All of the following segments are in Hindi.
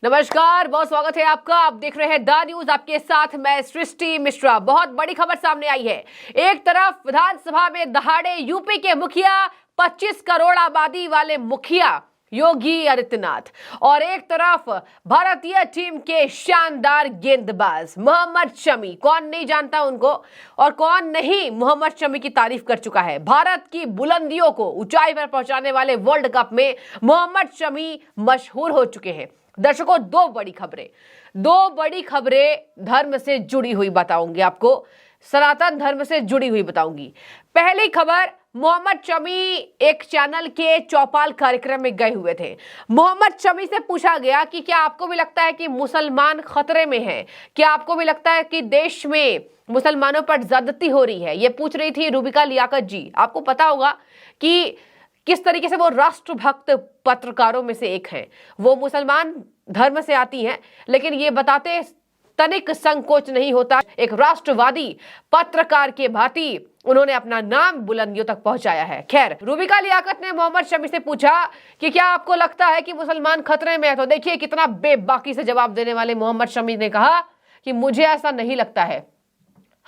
नमस्कार, बहुत स्वागत है आपका। आप देख रहे हैं द न्यूज, आपके साथ मैं सृष्टि मिश्रा। बहुत बड़ी खबर सामने आई है। एक तरफ विधानसभा में दहाड़े यूपी के मुखिया, 25 करोड़ आबादी वाले मुखिया योगी आदित्यनाथ, और एक तरफ भारतीय टीम के शानदार गेंदबाज मोहम्मद शमी। कौन नहीं जानता उनको, और कौन नहीं मोहम्मद शमी की तारीफ कर चुका है। भारत की बुलंदियों को ऊंचाई पर पहुंचाने वाले वर्ल्ड कप में मोहम्मद शमी मशहूर हो चुके हैं। दर्शकों, दो बड़ी खबरें धर्म से जुड़ी हुई बताऊंगी आपको, सनातन धर्म से जुड़ी हुई बताऊंगी। पहली खबर, मोहम्मद शमी एक चैनल के चौपाल कार्यक्रम में गए हुए थे। मोहम्मद शमी से पूछा गया कि क्या आपको भी लगता है कि मुसलमान खतरे में हैं? क्या आपको भी लगता है कि देश में मुसलमानों पर ज्यादती हो रही है? ये पूछ रही थी रूबिका लियाकत जी। आपको पता होगा कि किस तरीके से वो राष्ट्रभक्त पत्रकारों में से एक हैं। वो मुसलमान धर्म से आती हैं, लेकिन ये बताते तनिक संकोच नहीं होता। एक राष्ट्रवादी पत्रकार के भांति उन्होंने अपना नाम बुलंदियों तक पहुंचाया है। खैर, रूबिका लियाकत ने मोहम्मद शमी से पूछा कि क्या आपको लगता है कि मुसलमान खतरे में है? तो देखिए कितना बेबाकी से जवाब देने वाले मोहम्मद शमी ने कहा कि मुझे ऐसा नहीं लगता है।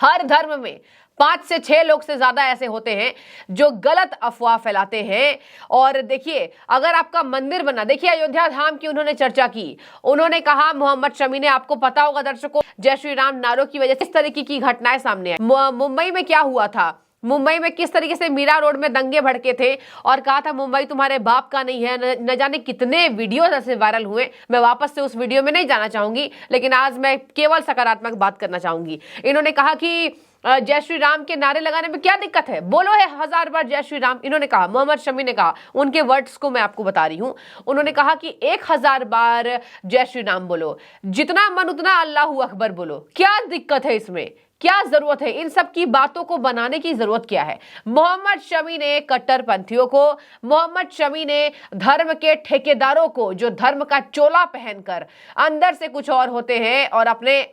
हर धर्म में 5 से 6 लोग से ज्यादा ऐसे होते हैं जो गलत अफवाह फैलाते हैं। और देखिए, अगर आपका मंदिर बना, देखिए अयोध्या धाम की उन्होंने चर्चा की। उन्होंने कहा, मोहम्मद शमी ने, आपको पता होगा दर्शकों, जय श्री राम नारों की वजह से इस तरीके की घटनाएं सामने आई। मुंबई में क्या हुआ था, मुंबई में किस तरीके से मीरा रोड में दंगे भड़के थे और कहा था मुंबई तुम्हारे बाप का नहीं है। न जाने कितने वीडियो ऐसे वायरल हुए। मैं वापस से उस वीडियो में नहीं जाना चाहूंगी, लेकिन आज मैं केवल सकारात्मक बात करना चाहूंगी। इन्होंने कहा कि जय श्री राम के नारे लगाने में क्या दिक्कत है, बोलो है 1000 बार जय श्री राम। इन्होंने कहा, मोहम्मद शमी ने कहा, उनके वर्ड्स को मैं आपको बता रही हूं। उन्होंने कहा कि 1000 बार जय श्री राम बोलो, जितना मन उतना अल्लाहू अकबर बोलो। क्या दिक्कत है इसमें? क्या जरूरत है? इन सब की बातों को बनाने की जरूरत क्या है? मोहम्मद शमी ने कट्टरपंथियों को, मोहम्मद शमी ने धर्म के ठेकेदारों को, जो धर्म का चोला पहनकर अंदर से कुछ और होते हैं और अपने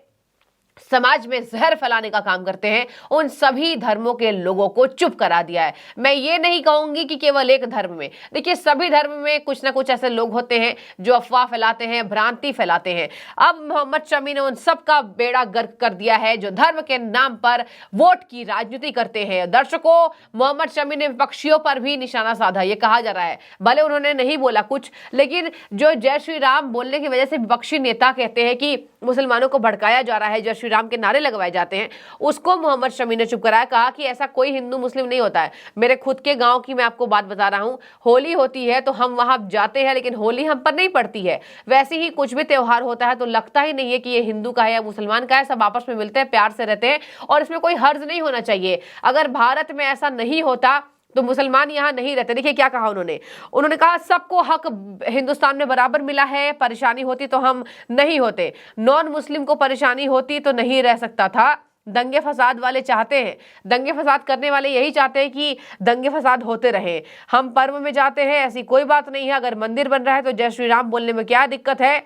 समाज में जहर फैलाने का काम करते हैं, उन सभी धर्मों के लोगों को चुप करा दिया है। मैं ये नहीं कहूंगी कि केवल एक धर्म में, देखिए सभी धर्म में कुछ ना कुछ ऐसे लोग होते हैं जो अफवाह फैलाते हैं, भ्रांति फैलाते हैं। अब मोहम्मद शमी ने उन सब का बेड़ा गर्क कर दिया है जो धर्म के नाम पर वोट की राजनीति करते हैं। दर्शकों, मोहम्मद शमी ने विपक्षियों पर भी निशाना साधा। ये कहा जा रहा है, भले उन्होंने नहीं बोला कुछ, लेकिन जो जय श्री राम बोलने की वजह से विपक्षी नेता कहते हैं कि मुसलमानों को भड़काया जा रहा है, जय श्री राम के नारे लगवाए जाते हैं, उसको मोहम्मद शमी ने चुप कराया। कहा कि ऐसा कोई हिंदू मुस्लिम नहीं होता है। मेरे खुद के गांव की मैं आपको बात बता रहा हूं, होली होती है तो हम वहां जाते हैं, लेकिन होली हम पर नहीं पड़ती है। वैसे ही कुछ भी त्योहार होता है तो लगता ही नहीं है कि ये हिंदू का है या मुसलमान का है। सब आपस में मिलते हैं, प्यार से रहते हैं, और इसमें कोई हर्ज नहीं होना चाहिए। अगर भारत में ऐसा नहीं होता तो मुसलमान यहाँ नहीं रहते। देखिए क्या कहा उन्होंने कहा, सबको हक हिंदुस्तान में बराबर मिला है, परेशानी होती तो हम नहीं होते, नॉन मुस्लिम को परेशानी होती तो नहीं रह सकता था। दंगे फसाद वाले चाहते हैं, दंगे फसाद करने वाले यही चाहते हैं कि दंगे फसाद होते रहे। हम पर्व में जाते हैं, ऐसी कोई बात नहीं है। अगर मंदिर बन रहा है तो जय श्री राम बोलने में क्या दिक्कत है?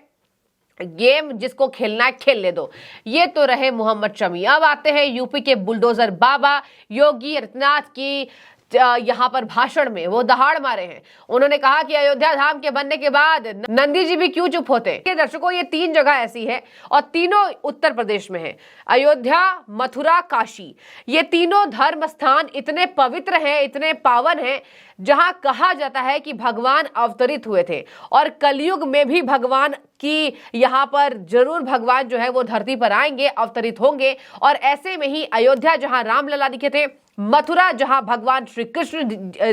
गेम जिसको खेलना है खेल ले दो। ये तो रहे मोहम्मद शमी। अब आते हैं यूपी के बुलडोजर बाबा योगी आदित्यनाथ की यहाँ पर भाषण में वो दहाड़ मारे हैं। उन्होंने कहा कि अयोध्या धाम के बनने के बाद नंदी जी भी क्यों चुप होते। दर्शकों, ये 3 जगह ऐसी है और तीनों उत्तर प्रदेश में है। अयोध्या, मथुरा, काशी, ये तीनों धर्म स्थान इतने पवित्र हैं, इतने पावन हैं, जहां कहा जाता है कि भगवान अवतरित हुए थे और कलयुग में भी भगवान की यहाँ पर जरूर भगवान जो है वो धरती पर आएंगे, अवतरित होंगे। और ऐसे में ही अयोध्या जहां रामलला दिखे थे, मथुरा जहां भगवान श्री कृष्ण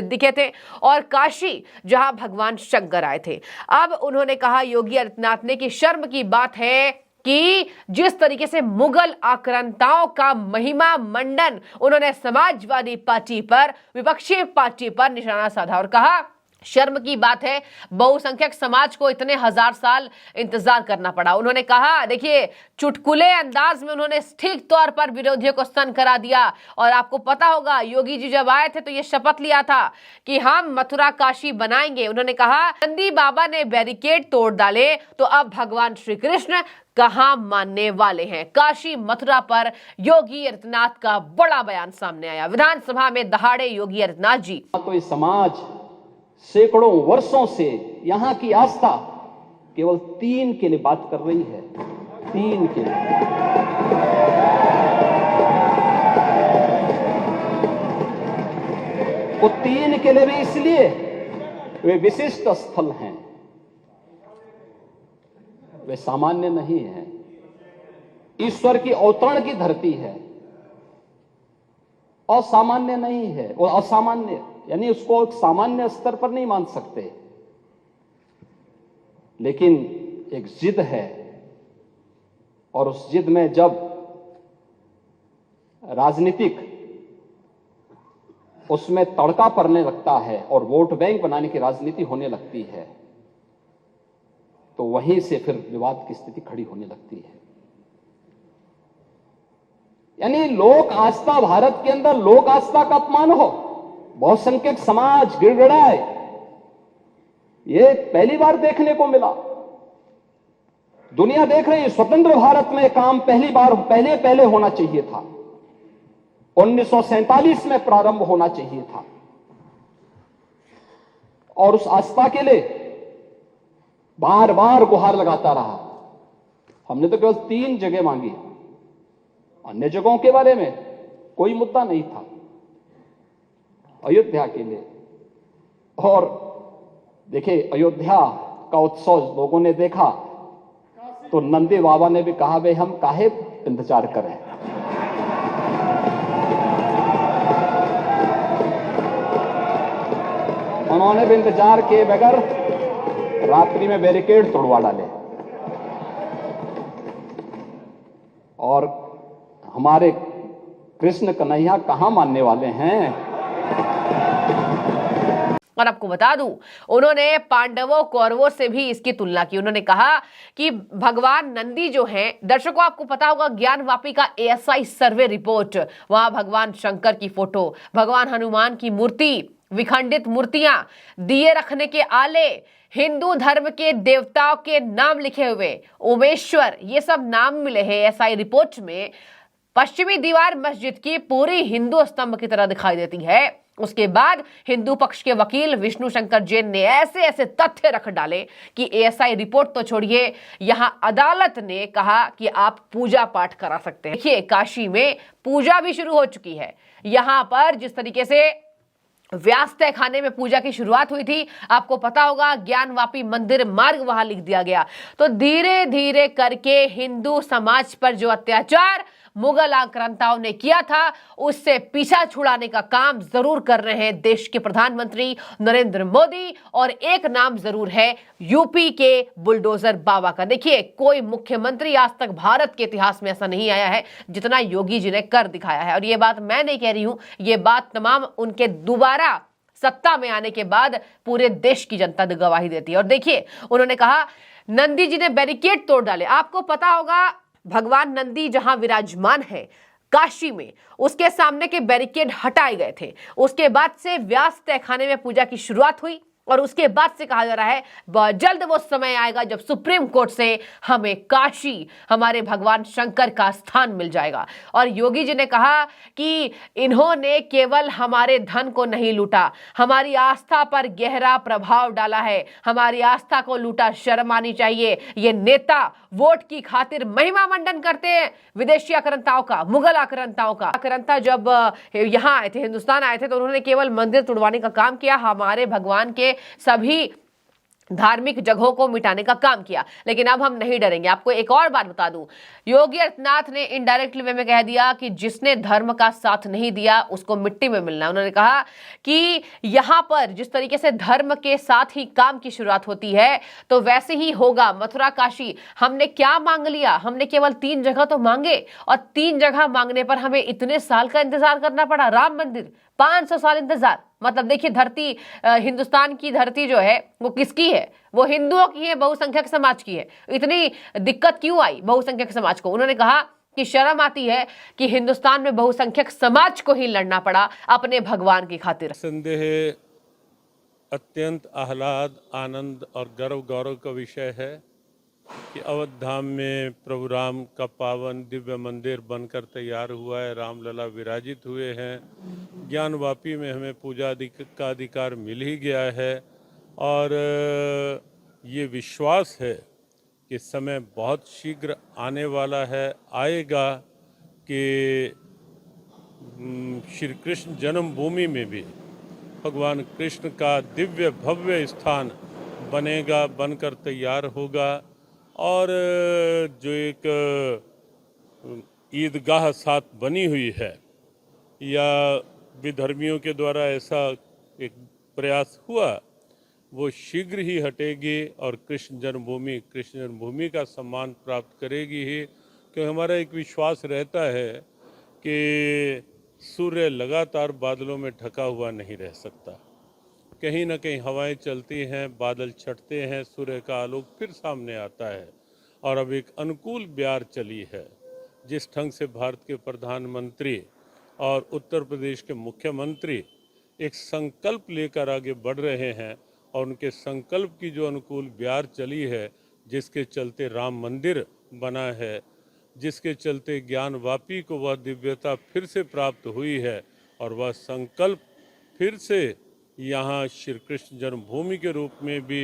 दिखे थे, और काशी जहां भगवान शंकर आए थे। अब उन्होंने कहा, योगी आदित्यनाथ ने, कि शर्म की बात है कि जिस तरीके से मुगल आक्रांताओं का महिमा मंडन उन्होंने समाजवादी पार्टी पर, विपक्षी पार्टी पर निशाना साधा और कहा, शर्म की बात है, बहुसंख्यक समाज को इतने 1000 साल इंतजार करना पड़ा। उन्होंने कहा, देखिए चुटकुले अंदाज में उन्होंने ठीक तौर पर विरोधियों को स्तन करा दिया। और आपको पता होगा, योगी जी जब आए थे तो ये शपथ लिया था कि हम मथुरा काशी बनाएंगे। उन्होंने कहा, नंदी बाबा ने बैरिकेड तोड़ डाले तो अब भगवान श्री कृष्ण कहां मानने वाले हैं। काशी मथुरा पर योगी आदित्यनाथ का बड़ा बयान सामने आया। विधानसभा में दहाड़े योगी आदित्यनाथ जी। तो इस समाज सैकड़ों वर्षों से यहाँ की आस्था केवल 3 के लिए बात कर रही है, 3 के लिए। वो 3 के लिए भी इसलिए वे विशिष्ट स्थल हैं, वे सामान्य नहीं है। ईश्वर की अवतरण की धरती है, असामान्य नहीं है। वो असामान्य यानी उसको एक सामान्य स्तर पर नहीं मान सकते, लेकिन एक जिद है, और उस जिद में जब राजनीतिक उसमें तड़का पड़ने लगता है और वोट बैंक बनाने की राजनीति होने लगती है, तो वहीं से फिर विवाद की स्थिति खड़ी होने लगती है। यानी लोक आस्था, भारत के अंदर लोक आस्था का अपमान हो, बहुसंख्यक समाज गिड़गिड़ाए, ये पहली बार देखने को मिला। दुनिया देख रही है, स्वतंत्र भारत में काम पहले होना चाहिए था, 1947 में प्रारंभ होना चाहिए था, और उस आस्था के लिए बार बार गुहार लगाता रहा। हमने तो केवल 3 जगह मांगी, अन्य जगहों के बारे में कोई मुद्दा नहीं था, अयोध्या के लिए। और देखिए, अयोध्या का उत्सव लोगों ने देखा तो नंदी बाबा ने भी कहा, भाई हम काहे इंतजार करें, उन्होंने भी इंतजार किए बगैर रात्रि में बैरिकेड तोड़वा डाले। और हमारे कृष्ण कन्हैया कहां मानने वाले हैं। और आपको बता दूं, उन्होंने पांडवों कौरवों से भी इसकी तुलना की। उन्होंने कहा कि भगवान नंदी जो हैं, दर्शकों आपको पता होगा ज्ञानवापी का ASI सर्वे रिपोर्ट, वहां भगवान शंकर की फोटो, भगवान हनुमान की मूर्ति, विखंडित मूर्तियां, दिए रखने के आले, हिंदू धर्म के देवताओं के नाम लिखे हुए, उमेश्वर, ये सब नाम मिले हैं ASI रिपोर्ट में। पश्चिमी दीवार मस्जिद की पूरी हिंदू स्तंभ की तरह दिखाई देती है। उसके बाद हिंदू पक्ष के वकील विष्णु शंकर जैन ने ऐसे ऐसे तथ्य रख डाले कि ASI रिपोर्ट तो छोड़िए, यहां अदालत ने कहा कि आप पूजा पाठ करा सकते हैं। देखिए, काशी में पूजा भी शुरू हो चुकी है। यहां पर जिस तरीके से व्यास तहखाने में पूजा की शुरुआत हुई थी, आपको पता होगा ज्ञानवापी मंदिर मार्ग वहां लिख दिया गया। तो धीरे धीरे करके हिंदू समाज पर जो अत्याचार मुगल आक्रांताओं ने किया था, उससे पीछा छुड़ाने का काम जरूर कर रहे हैं देश के प्रधानमंत्री नरेंद्र मोदी। और एक नाम जरूर है यूपी के बुलडोजर बाबा का। देखिए, कोई मुख्यमंत्री आज तक भारत के इतिहास में ऐसा नहीं आया है जितना योगी जी ने कर दिखाया है। और ये बात मैं नहीं कह रही हूं, ये बात तमाम उनके दोबारा सत्ता में आने के बाद पूरे देश की जनता गवाही देती है। और देखिए, उन्होंने कहा नंदी जी ने बैरिकेड तोड़ डाले। आपको पता होगा भगवान नंदी जहां विराजमान है काशी में, उसके सामने के बैरिकेड हटाए गए थे। उसके बाद से व्यास तहखाने में पूजा की शुरुआत हुई, और उसके बाद से कहा जा रहा है बहुत जल्द वो समय आएगा जब सुप्रीम कोर्ट से हमें काशी, हमारे भगवान शंकर का स्थान मिल जाएगा। और योगी जी ने कहा कि इन्होंने केवल हमारे धन को नहीं लूटा, हमारी आस्था पर गहरा प्रभाव डाला है, हमारी आस्था को लूटा, शर्म आनी चाहिए। ये नेता वोट की खातिर महिमा मंडन करते हैं विदेशी आक्रांताओं का, मुगल आक्रांताओं का। आक्रांता जब यहां आए थे, हिंदुस्तान आए थे, तो उन्होंने केवल मंदिर तुड़वाने का काम किया, हमारे भगवान के सभी धार्मिक जगहों को मिटाने का काम किया। लेकिन अब हम नहीं डरेंगे। आपको एक और बात बता दूं, योगी आदित्यनाथ ने इनडायरेक्टली वे में कह दिया कि जिसने धर्म का साथ नहीं दिया उसको मिट्टी में मिलना है। उन्होंने कहा कि यहां पर जिस तरीके से धर्म के साथ ही काम की शुरुआत होती है, तो वैसे ही होगा मथुरा काशी। हमने क्या मांग लिया? हमने केवल 3 जगह तो मांगे, और 3 जगह मांगने पर हमें इतने साल का इंतजार करना पड़ा। राम मंदिर 500 साल इंतजार, मतलब देखिए, धरती, हिंदुस्तान की धरती जो है वो किसकी है? वो हिंदुओं की है, बहुसंख्यक समाज की है। इतनी दिक्कत क्यों आई बहुसंख्यक समाज को? उन्होंने कहा कि शर्म आती है कि हिंदुस्तान में बहुसंख्यक समाज को ही लड़ना पड़ा अपने भगवान की खातिर। संदेह अत्यंत आह्लाद, आनंद और गर्व गौरव का विषय है कि अवध धाम में प्रभु राम का पावन दिव्य मंदिर बनकर तैयार हुआ है, रामलला विराजित हुए हैं। ज्ञानवापी में हमें पूजा का अधिकार मिल ही गया है, और ये विश्वास है कि समय बहुत शीघ्र आने वाला है, आएगा कि श्री कृष्ण जन्मभूमि में भी भगवान कृष्ण का दिव्य भव्य स्थान बनेगा, बनकर तैयार होगा। और जो एक ईदगाह साथ बनी हुई है या विधर्मियों के द्वारा ऐसा एक प्रयास हुआ, वो शीघ्र ही हटेगी और कृष्ण जन्मभूमि का सम्मान प्राप्त करेगी ही। क्योंकि हमारा एक विश्वास रहता है कि सूर्य लगातार बादलों में ढका हुआ नहीं रह सकता। कहीं ना कहीं हवाएं चलती हैं, बादल छटते हैं, सूर्य का आलोक फिर सामने आता है। और अब एक अनुकूल ब्यार चली है। जिस ढंग से भारत के प्रधानमंत्री और उत्तर प्रदेश के मुख्यमंत्री एक संकल्प लेकर आगे बढ़ रहे हैं और उनके संकल्प की जो अनुकूल ब्यार चली है, जिसके चलते राम मंदिर बना है, जिसके चलते ज्ञान वापी को वह दिव्यता फिर से प्राप्त हुई है और वह संकल्प फिर से यहाँ श्री कृष्ण जन्मभूमि के रूप में भी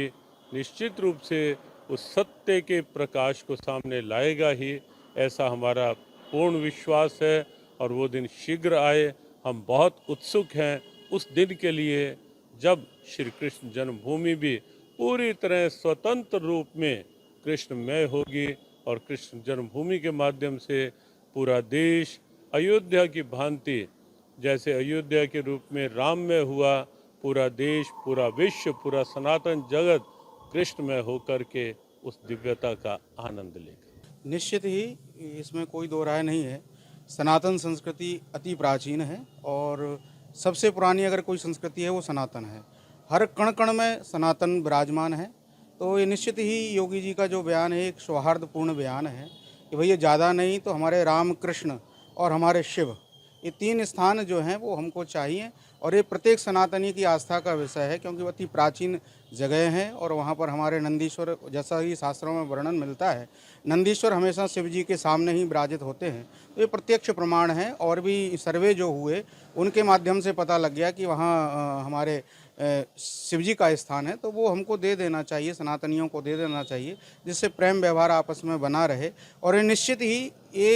निश्चित रूप से उस सत्य के प्रकाश को सामने लाएगा ही, ऐसा हमारा पूर्ण विश्वास है। और वो दिन शीघ्र आए, हम बहुत उत्सुक हैं उस दिन के लिए जब श्री कृष्ण जन्मभूमि भी पूरी तरह स्वतंत्र रूप में कृष्णमय होगी और कृष्ण जन्मभूमि के माध्यम से पूरा देश अयोध्या की भांति, जैसे अयोध्या के रूप में राममय हुआ, पूरा देश, पूरा विश्व, पूरा सनातन जगत कृष्णमय होकर के उस दिव्यता का आनंद लेगा। निश्चित ही इसमें कोई दो राय नहीं है। सनातन संस्कृति अति प्राचीन है और सबसे पुरानी अगर कोई संस्कृति है वो सनातन है। हर कण कण में सनातन विराजमान है। तो ये निश्चित ही योगी जी का जो बयान है एक सौहार्दपूर्ण बयान है कि भैया ज़्यादा नहीं तो हमारे राम, कृष्ण और हमारे शिव, ये तीन स्थान जो हैं वो हमको चाहिए। और ये प्रत्येक सनातनी की आस्था का विषय है क्योंकि वो अति प्राचीन जगह हैं और वहाँ पर हमारे नंदीश्वर, जैसा ही शास्त्रों में वर्णन मिलता है, नंदीश्वर हमेशा शिव जी के सामने ही विराजित होते हैं। तो ये प्रत्यक्ष प्रमाण है और भी सर्वे जो हुए उनके माध्यम से पता लग गया कि वहाँ हमारे शिव जी का स्थान है। तो वो हमको दे देना चाहिए, सनातनियों को दे देना चाहिए, जिससे प्रेम व्यवहार आपस में बना रहे। और ये निश्चित ही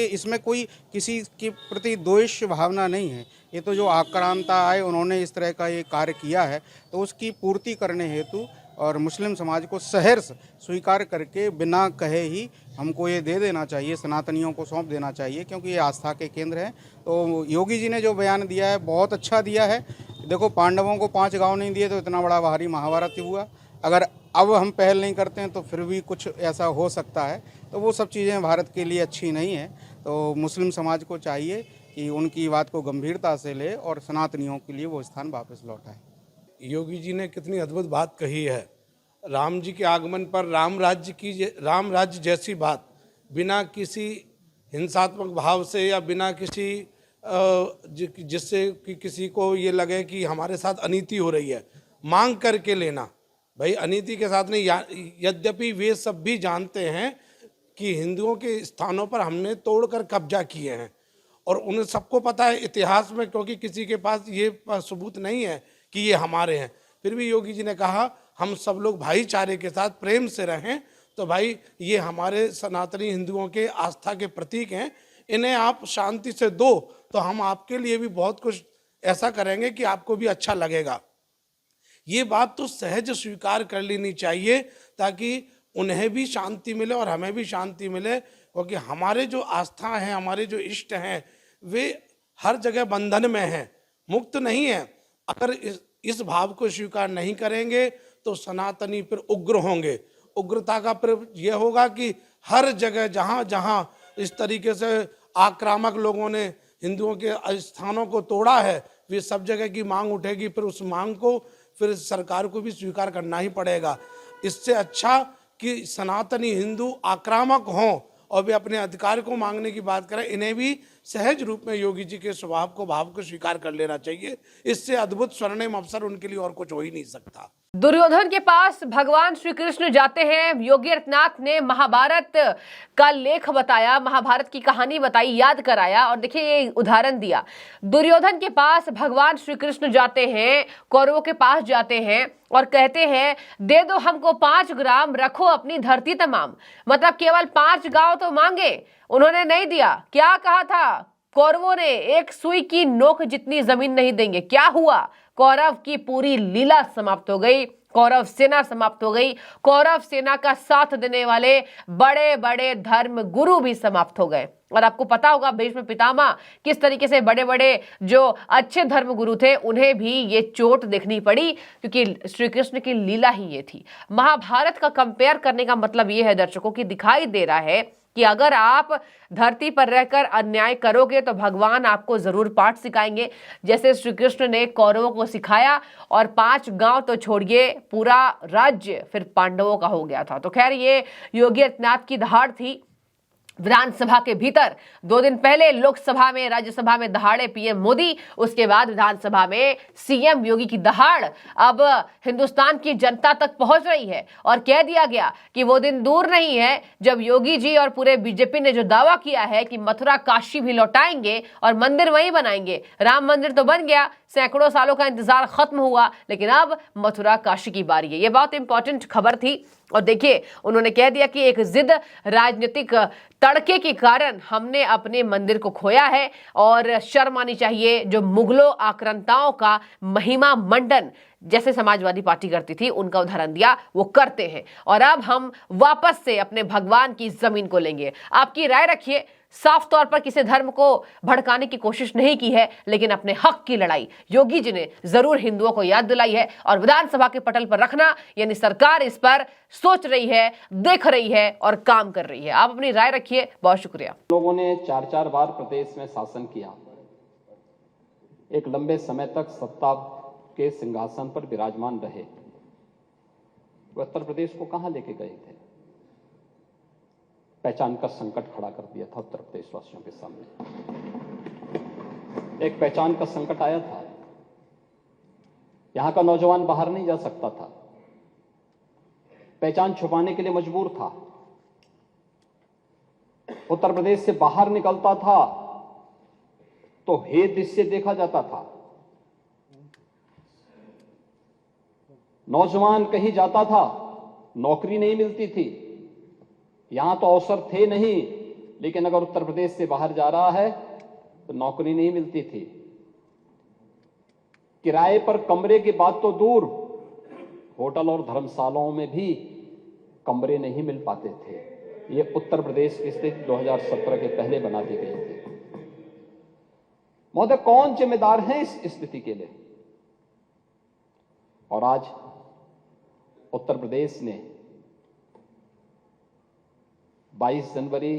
इसमें कोई किसी के प्रति द्वेष भावना नहीं है। ये तो जो आक्रांता आए उन्होंने इस तरह का ये कार्य किया है तो उसकी पूर्ति करने हेतु और मुस्लिम समाज को सहर्ष स्वीकार करके बिना कहे ही हमको ये दे देना चाहिए, सनातनियों को सौंप देना चाहिए, क्योंकि ये आस्था के केंद्र हैं। तो योगी जी ने जो बयान दिया है बहुत अच्छा दिया है। देखो, पांडवों को 5 गांव नहीं दिए तो इतना बड़ा भारी महाभारत हुआ। अगर अब हम पहल नहीं करते हैं तो फिर भी कुछ ऐसा हो सकता है। तो वो सब चीज़ें भारत के लिए अच्छी नहीं है। तो मुस्लिम समाज को चाहिए कि उनकी बात को गंभीरता से ले और सनातनियों के लिए वो स्थान वापस लौटाए। योगी जी ने कितनी अद्भुत बात कही है। राम जी के आगमन पर राम राज्य जैसी बात बिना किसी हिंसात्मक भाव से या बिना किसी जिससे कि किसी को ये लगे कि हमारे साथ अनीति हो रही है, मांग करके लेना। भाई अनीति के साथ नहीं, यद्यपि वे सब भी जानते हैं कि हिंदुओं के स्थानों पर हमने तोड़कर कब्जा किए हैं और उन्हें सबको पता है इतिहास में, क्योंकि किसी के पास ये सबूत नहीं है कि ये हमारे हैं। फिर भी योगी जी ने कहा हम सब लोग भाईचारे के साथ प्रेम से रहें। तो भाई ये हमारे सनातनी हिंदुओं के आस्था के प्रतीक हैं, इन्हें आप शांति से दो तो हम आपके लिए भी बहुत कुछ ऐसा करेंगे कि आपको भी अच्छा लगेगा। ये बात तो सहज स्वीकार कर लेनी चाहिए ताकि उन्हें भी शांति मिले और हमें भी शांति मिले। क्योंकि हमारे जो आस्था हैं, हमारे जो इष्ट हैं, वे हर जगह बंधन में हैं, मुक्त नहीं है। अगर इस भाव को स्वीकार नहीं करेंगे तो सनातनी फिर उग्र होंगे। उग्रता का फिर यह होगा कि हर जगह जहाँ जहाँ इस तरीके से आक्रामक लोगों ने हिंदुओं के स्थानों को तोड़ा है, वे सब जगह की मांग उठेगी। फिर उस मांग को फिर सरकार को भी स्वीकार करना ही पड़ेगा। इससे अच्छा कि सनातनी हिंदू आक्रामक हों और वे अपने अधिकार को मांगने की बात करें, इन्हें भी सहज रूप में योगी जी के स्वभाव को, भाव को स्वीकार कर लेना चाहिए। इससे अद्भुत स्वर्णिम अवसर उनके लिए और कुछ हो ही नहीं सकता। दुर्योधन के पास भगवान श्री कृष्ण जाते हैं। योगी आदित्यनाथ ने महाभारत का लेख बताया, महाभारत की कहानी बताई, याद कराया और देखिए ये उदाहरण दिया। दुर्योधन के पास भगवान श्री कृष्ण जाते हैं, कौरवों के पास जाते हैं और कहते हैं दे दो हमको 5 ग्राम, रखो अपनी धरती तमाम। मतलब केवल 5 गांव तो मांगे, उन्होंने नहीं दिया। क्या कहा था? कौरवों ने एक सुई की नोक जितनी जमीन नहीं देंगे। क्या हुआ? कौरव की पूरी लीला समाप्त हो गई, कौरव सेना समाप्त हो गई, कौरव सेना का साथ देने वाले बड़े बड़े धर्म गुरु भी समाप्त हो गए। और आपको पता होगा भीष्म पितामह किस तरीके से बड़े बड़े जो अच्छे धर्म गुरु थे उन्हें भी ये चोट देखनी पड़ी, क्योंकि श्री कृष्ण की लीला ही ये थी। महाभारत का कंपेयर करने का मतलब ये है दर्शकों कि दिखाई दे रहा है कि अगर आप धरती पर रहकर अन्याय करोगे तो भगवान आपको जरूर पाठ सिखाएंगे, जैसे श्री कृष्ण ने कौरवों को सिखाया। और 5 गांव तो छोड़िए, पूरा राज्य फिर पांडवों का हो गया था। तो खैर ये योगी आदित्यनाथ की दहाड़ थी विधानसभा के भीतर। 2 दिन पहले लोकसभा में, राज्यसभा में दहाड़े पीएम मोदी, उसके बाद विधानसभा में सीएम योगी की दहाड़ अब हिंदुस्तान की जनता तक पहुंच रही है। और कह दिया गया कि वो दिन दूर नहीं है जब योगी जी और पूरे बीजेपी ने जो दावा किया है कि मथुरा काशी भी लौटाएंगे और मंदिर वहीं बनाएंगे। राम मंदिर तो बन गया, सैकड़ों सालों का इंतजार खत्म हुआ, लेकिन अब मथुरा काशी की बारी है। ये बहुत इंपॉर्टेंट खबर थी। और देखिए उन्होंने कह दिया कि एक जिद, राजनीतिक तड़के के कारण हमने अपने मंदिर को खोया है और शर्म आनी चाहिए। जो मुगलों आक्रांताओं का महिमा मंडन जैसे समाजवादी पार्टी करती थी, उनका उदाहरण दिया, वो करते हैं। और अब हम वापस से अपने भगवान की जमीन को लेंगे। आपकी राय रखिए। साफ तौर पर किसी धर्म को भड़काने की कोशिश नहीं की है, लेकिन अपने हक की लड़ाई योगी जी ने जरूर हिंदुओं को याद दिलाई है। और विधानसभा के पटल पर रखना, यानी सरकार इस पर सोच रही है, देख रही है और काम कर रही है। आप अपनी राय रखिए। बहुत शुक्रिया। लोगों ने 4-4 बार प्रदेश में शासन किया, एक लंबे समय तक सत्ता के सिंहासन पर विराजमान रहे। वो उत्तर प्रदेश को कहां लेके गए थे? पहचान का संकट खड़ा कर दिया था उत्तर प्रदेश वासियों के सामने। एक पहचान का संकट आया था। यहां का नौजवान बाहर नहीं जा सकता था, पहचान छुपाने के लिए मजबूर था। उत्तर प्रदेश से बाहर निकलता था तो हे दृश्य देखा जाता था। नौजवान कहीं जाता था, नौकरी नहीं मिलती थी। यहां तो अवसर थे नहीं, लेकिन अगर उत्तर प्रदेश से बाहर जा रहा है तो नौकरी नहीं मिलती थी। किराए पर कमरे की बात तो दूर, होटल और धर्मशालाओं में भी कमरे नहीं मिल पाते थे। ये उत्तर प्रदेश की स्थिति 2017 के पहले बना दी गई थी। महोदय, कौन जिम्मेदार है इस स्थिति के लिए? और आज उत्तर प्रदेश ने 22 जनवरी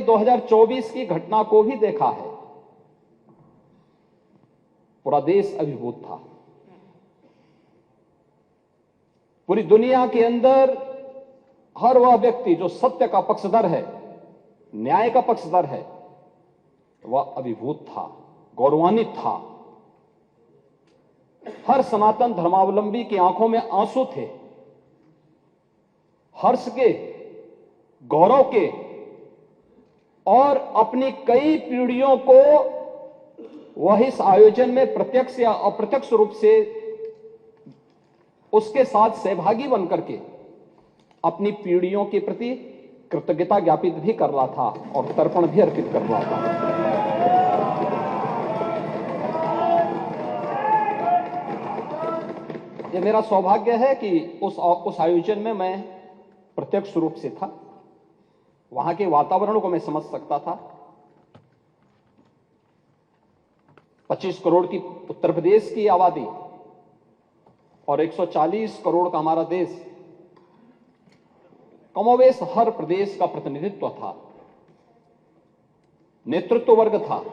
2024 की घटना को भी देखा है। पूरा देश अभिभूत था। पूरी दुनिया के अंदर हर वह व्यक्ति जो सत्य का पक्षधर है, न्याय का पक्षधर है, वह अभिभूत था, गौरवान्वित था। हर सनातन धर्मावलंबी की आंखों में आंसू थे, हर्ष के, गौरव के, और अपनी कई पीढ़ियों को वह इस आयोजन में प्रत्यक्ष या अप्रत्यक्ष रूप से उसके साथ सहभागी बनकर के अपनी पीढ़ियों के प्रति कृतज्ञता ज्ञापित भी कर रहा था और तर्पण भी अर्पित कर रहा था। यह मेरा सौभाग्य है कि उस आयोजन में मैं प्रत्यक्ष रूप से था। वहां के वातावरण को मैं समझ सकता था। 25 करोड़ की उत्तर प्रदेश की आबादी और 140 करोड़ का हमारा देश, कमोवेश हर प्रदेश का प्रतिनिधित्व था, नेतृत्व वर्ग था।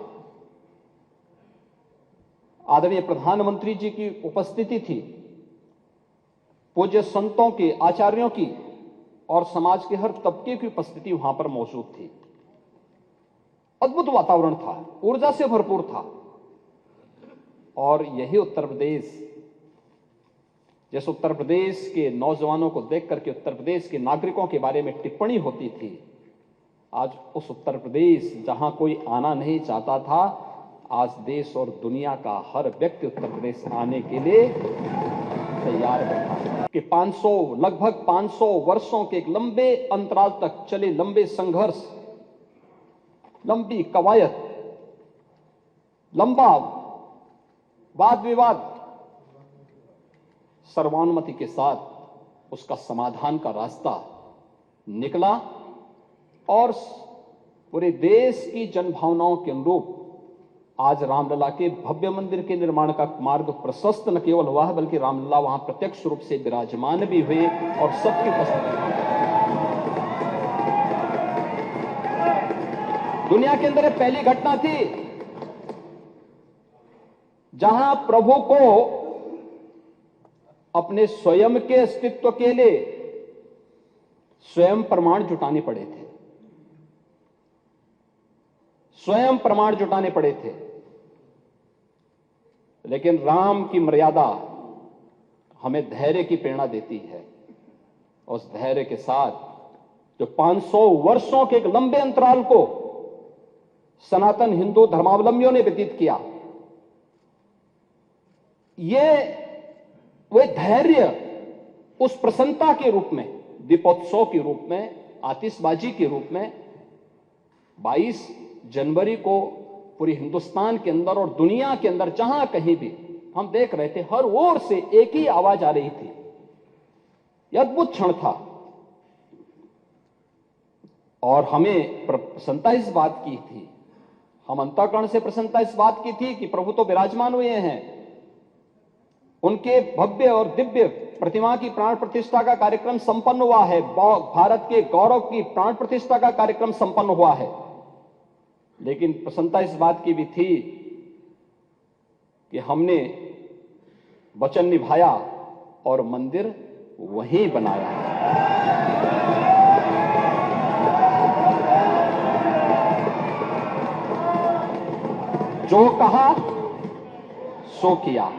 आदरणीय प्रधानमंत्री जी की उपस्थिति थी, पूज्य संतों की, आचार्यों की और समाज के हर तबके की उपस्थिति वहां पर मौजूद थी। अद्भुत वातावरण था, ऊर्जा से भरपूर था। और यही उत्तर प्रदेश, जिस उत्तर प्रदेश के नौजवानों को देख करके उत्तर प्रदेश के नागरिकों के बारे में टिप्पणी होती थी, आज उस उत्तर प्रदेश जहां कोई आना नहीं चाहता था, आज देश और दुनिया का हर व्यक्ति उत्तर प्रदेश आने के लिए तैयार बैठा है। कि 500 लगभग 500 वर्षों के एक लंबे अंतराल तक चले लंबे संघर्ष, लंबी कवायद, लंबा वाद विवाद, सर्वानुमति के साथ उसका समाधान का रास्ता निकला और पूरे देश की जनभावनाओं के अनुरूप आज रामलला के भव्य मंदिर के निर्माण का मार्ग प्रशस्त न केवल हुआ है, बल्कि रामलला वहां प्रत्यक्ष रूप से विराजमान भी हुए और सबकी उपस्थिति। दुनिया के अंदर एक पहली घटना थी जहां प्रभु को अपने स्वयं के अस्तित्व के लिए स्वयं प्रमाण जुटाने पड़े थे, स्वयं प्रमाण जुटाने पड़े थे। लेकिन राम की मर्यादा हमें धैर्य की प्रेरणा देती है। उस धैर्य के साथ जो 500 वर्षों के एक लंबे अंतराल को सनातन हिंदू धर्मावलंबियों ने व्यतीत किया, ये वे धैर्य उस प्रसन्नता के रूप में, दीपोत्सव के रूप में, आतिशबाजी के रूप में 22 जनवरी को पूरी हिंदुस्तान के अंदर और दुनिया के अंदर जहां कहीं भी हम देख रहे थे, हर ओर से एक ही आवाज आ रही थी। यह अद्भुत क्षण था और हमें प्रसन्नता इस बात की थी, हम अंतःकरण से प्रसन्नता इस बात की थी कि प्रभु तो विराजमान हुए हैं, उनके भव्य और दिव्य प्रतिमा की प्राण प्रतिष्ठा का कार्यक्रम संपन्न हुआ है, भारत के गौरव की प्राण प्रतिष्ठा का कार्यक्रम संपन्न हुआ है। लेकिन प्रसन्नता इस बात की भी थी कि हमने वचन निभाया और मंदिर वहीं बनाया। जो कहा सो किया।